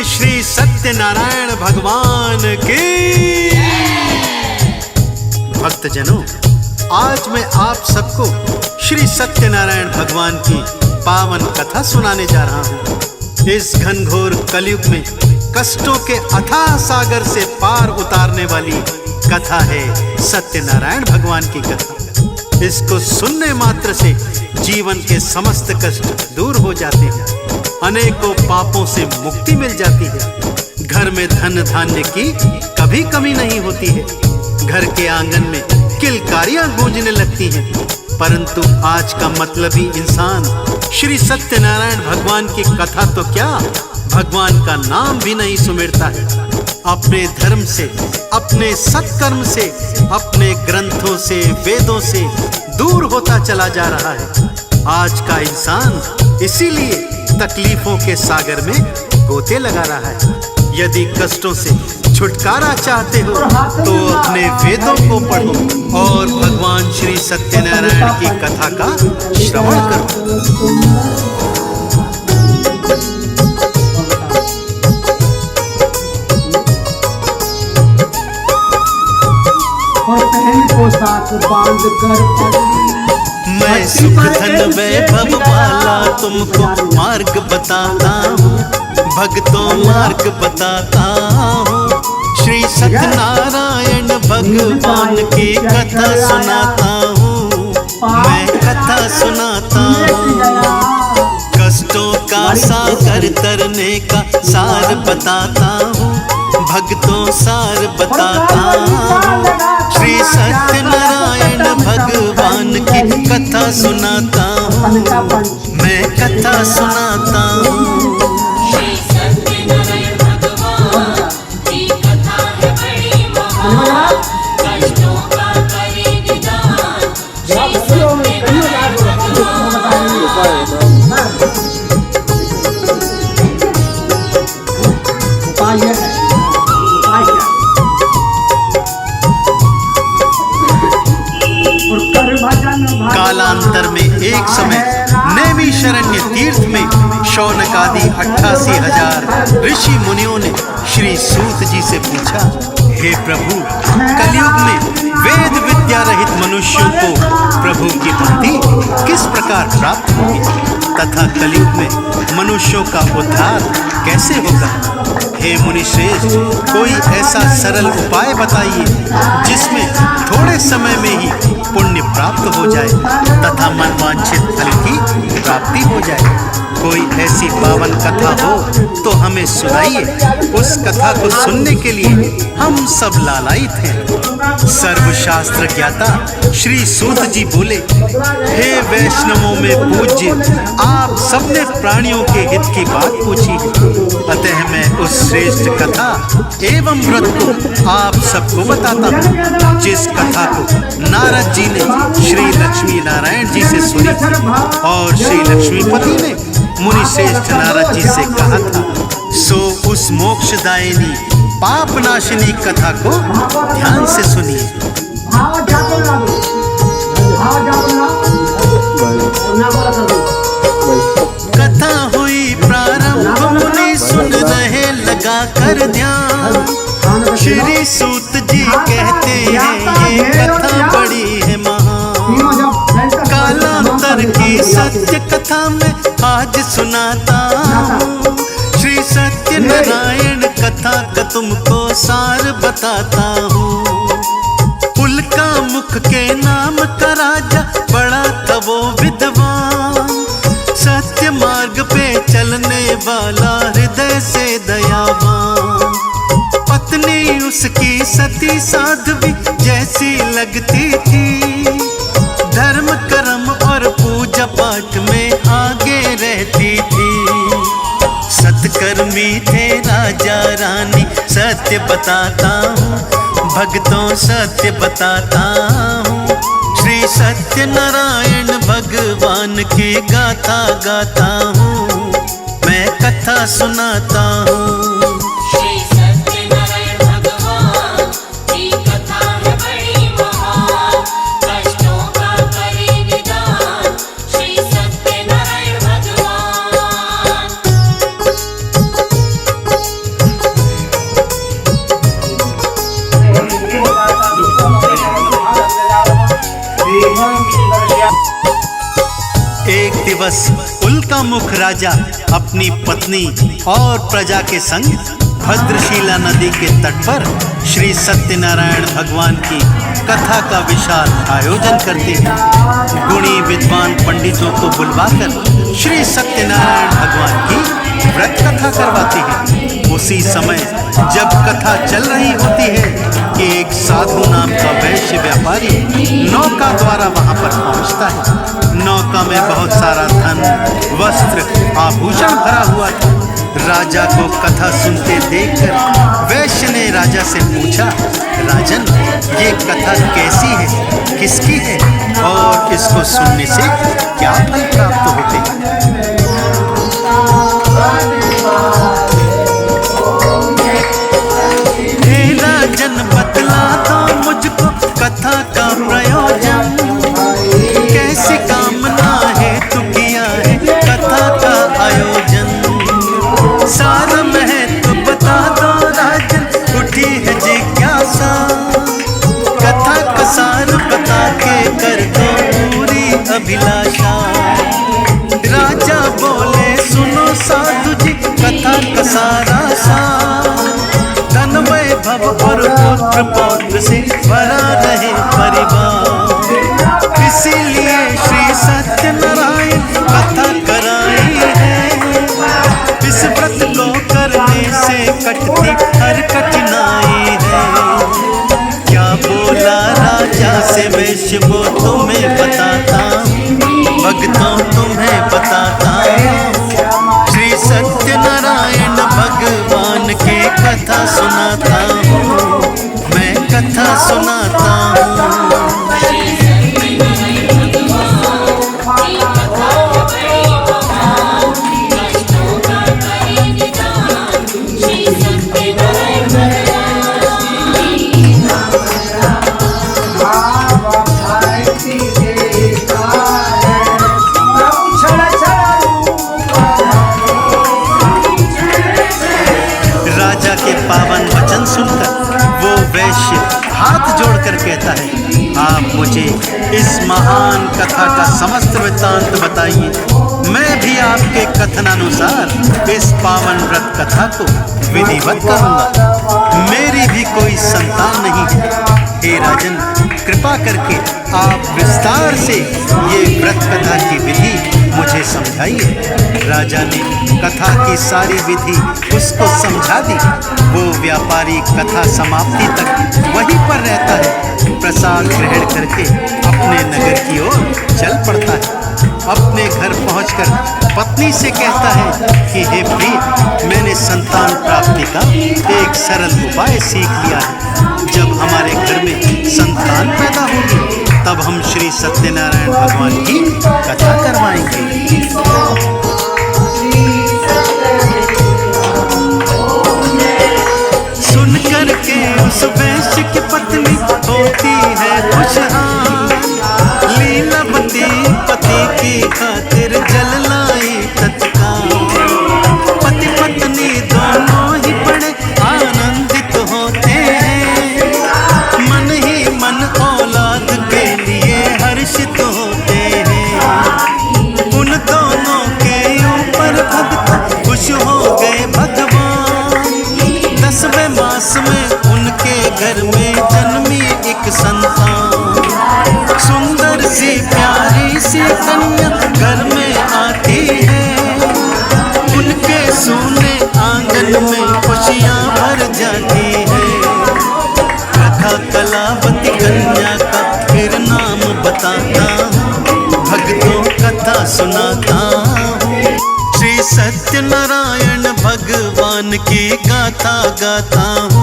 श्री सत्यनारायण भगवान की। भक्तजनों, आज मैं आप सबको श्री सत्यनारायण भगवान की पावन कथा सुनाने जा रहा हूँ। इस घनघोर कलयुग में कष्टों के अथाह सागर से पार उतारने वाली कथा है सत्यनारायण भगवान की कथा। इसको सुनने मात्र से जीवन के समस्त कष्ट दूर हो जाते हैं, अनेकों पापों से मुक्ति मिल जाती है। घर में धन धान्य की कभी कमी नहीं होती है। घर के आंगन में किलकारियां गूंजने लगती हैं। परंतु आज का मतलबी इंसान श्री सत्यनारायण भगवान की कथा तो क्या, भगवान का नाम भी नहीं सुमिरता है। अपने धर्म से, अपने सत्कर्म से, अपने ग्रंथों से, वेदों से दूर होता चला जा रहा है। आज का इंसान इसीलिए तकलीफों के सागर में गोते लगा रहा है। यदि कष्टों से छुटकारा चाहते हो तो अपने वेदों को पढ़ो और भगवान श्री सत्यनारायण की कथा का श्रवण करो। मैं सुख धन वैभव वाला तुमको मार्ग बताता हूँ, भक्तों मार्ग बताता हूँ। श्री सत्यनारायण भगवान की कथा सुनाता हूँ, मैं कथा सुनाता हूँ। कष्टों का सागर तरने का सार बताता हूँ, भक्तों सार बताता हूँ। श्री सत्यनारायण भगवान की कथा सुनाता हूँ, मैं कथा सुनाता हूँ। श्री सत्यनारायण भगवान की कथा है बड़ी महान, कष्टों का करे निदान। श्री सत्यनारायण कालांतर में एक समय नैमिषारण्य तीर्थ में शौनक आदि 88,000 ऋषि मुनियों ने श्री सूत जी से पूछा, हे प्रभु, कलयुग में वेद विद्या रहित मनुष्यों को प्रभु की भक्ति किस प्रकार प्राप्त होगी तथा कलयुग में मनुष्यों का उद्धार कैसे होगा। हे मुनि श्रेष्ठ, कोई ऐसा सरल उपाय बताइए जिसमें थोड़े समय में ही पुण्य प्राप्त हो जाए तथा मनवांछित फल की प्राप्ति हो जाए। कोई ऐसी पावन कथा हो तो हमें सुनाइए। उस कथा को सुनने के लिए हम सब लालायित हैं। सर्वशास्त्र ज्ञाता श्री सूत जी बोले, हे वैष्णवों में पूज्य, आप सबने प्राणियों के हित की बात पूछी है, अतः मैं उस श्रेष्ठ कथा एवं व्रत को आप सबको बताता हूँ, जिस कथा को नारद जी ने श्री लक्ष्मी नारायण जी से सुनी और श्री लक्ष्मीपति ने मुनि श्रेष्ठ नारद जी से कहा था। सो उस मोक्षदायिनी पाप नाशिनी कथा को ध्यान से सुनिए। कथा हुई प्रारंभ, मुनि सुन रहे लगा कर ध्यान। श्री सूत जी कहते हैं ये कथा बड़ी है महान। कालांतर की सत्य कथा में आज सुनाता हूँ। श्री सत्यनारायण कथा का तुमको सार बताता हूँ। उल्का मुख के नाम का राजा बड़ा था वो विद्वान, सत्य मार्ग पे चलने वाला हृदय से दयावान। पत्नी उसकी सती साध्वी जैसी लगती थी, धर्म कर्म और पूजा पाठ में आगे रहती थी। सत्कर्मी थे राजा रानी, सत्य बताता हूँ, भक्तों सत्य बताता हूँ। श्री सत्यनारायण भगवान की गाथा गाता हूँ, मैं कथा सुनाता हूँ। श्री सत्यनारायण भगवान की कथा है बड़ी महान, कष्टों का करे निदान। श्री सत्यनारायण भगवान। दिवस उल्का मुख राजा अपनी पत्नी और प्रजा के संग भद्रशिला नदी के तट पर श्री सत्यनारायण भगवान की कथा का विशाल आयोजन करते हैं। गुणी विद्वान पंडितों को बुलवाकर श्री सत्यनारायण भगवान की व्रत कथा करवाते हैं। उसी समय जब कथा चल रही होती है कि एक साधु नाम का वैश्य व्यापारी नौका द्वारा वहां पर पहुंचता है। नौका में बहुत सारा धन, वस्त्र, आभूषण भरा हुआ था। राजा को कथा सुनते देखकर वैश्य ने राजा से पूछा, राजन, ये कथा कैसी है, किसकी है और इसको सुनने से क्या फल प्राप्त होते हैं? हे राजन, बतला दो मुझको कथा का प्रयोजन, कैसी कामना हेतु किया है कथा का आयोजन। सारा महत्व बता दो राजन, उठी है जिज्ञासा, कथा का सार बता के कर दो पूरी अभिलाषा। राजा बोले, सुनो साधु जी, कथा का सारा सार, धन वैभव और पुत्र पौत्र से भरा रहे परिवार। इसीलिए श्री सत्यनारायण कथा कराई है, इस व्रत को करने से कटती हर कठिनाई है। क्या बोला राजा से वैश्य, वो तुम्हें बताता, भक्तों तुम्हें बताता। श्री सत्यनारायण भगवान की कथा सुनाता हूँ, मैं कथा सुनाता हूँ। पावन वचन सुनकर वो वैश्य हाथ जोड़कर कहता है, आप मुझे इस महान कथा का समस्त वृत्तांत बताइए, मैं भी आपके कथनानुसार इस पावन व्रत कथा को विधिवत करूंगा। मेरी भी कोई संतान नहीं। हे राजन, कृपा करके आप विस्तार से ये व्रत कथा की विधि मुझे समझाइए। राजा ने कथा की सारी विधि उसको समझा दी। वो व्यापारी कथा समाप्ति तक वहीं पर रहता है, प्रसाद ग्रहण करके अपने नगर की ओर चल पड़ता है। अपने घर पहुंचकर पत्नी से कहता है कि हे प्रिय, मैंने संतान प्राप्ति का एक सरल उपाय सीख लिया है। जब हमारे घर में संतान पैदा होगी तब हम श्री सत्यनारायण भगवान की कथा करवाएंगे। सुन करके उस वैश्य की पत्नी होती है खुशहाल, लीलावती पति की खातिर जल लाई तत्काल। पति पत्नी दोनों ही बड़े आनंदित होते हैं, मन ही मन औलाद के लिए हर्षित होते हैं। उन दोनों के ऊपर भक्त खुश हो गए भगवान। 10वें मास में उनके घर में जन्मी एक संतान। सुंदर सी प्यारी सी कन्या घर में आती है, उनके सोने आंगन में खुशियां भर जाती है। कथा कलावती कन्या का फिर नाम बताता हूँ, भक्तों कथा सुनाता हूँ। श्री सत्यनारायण भगवान की गाथा गाता हूँ।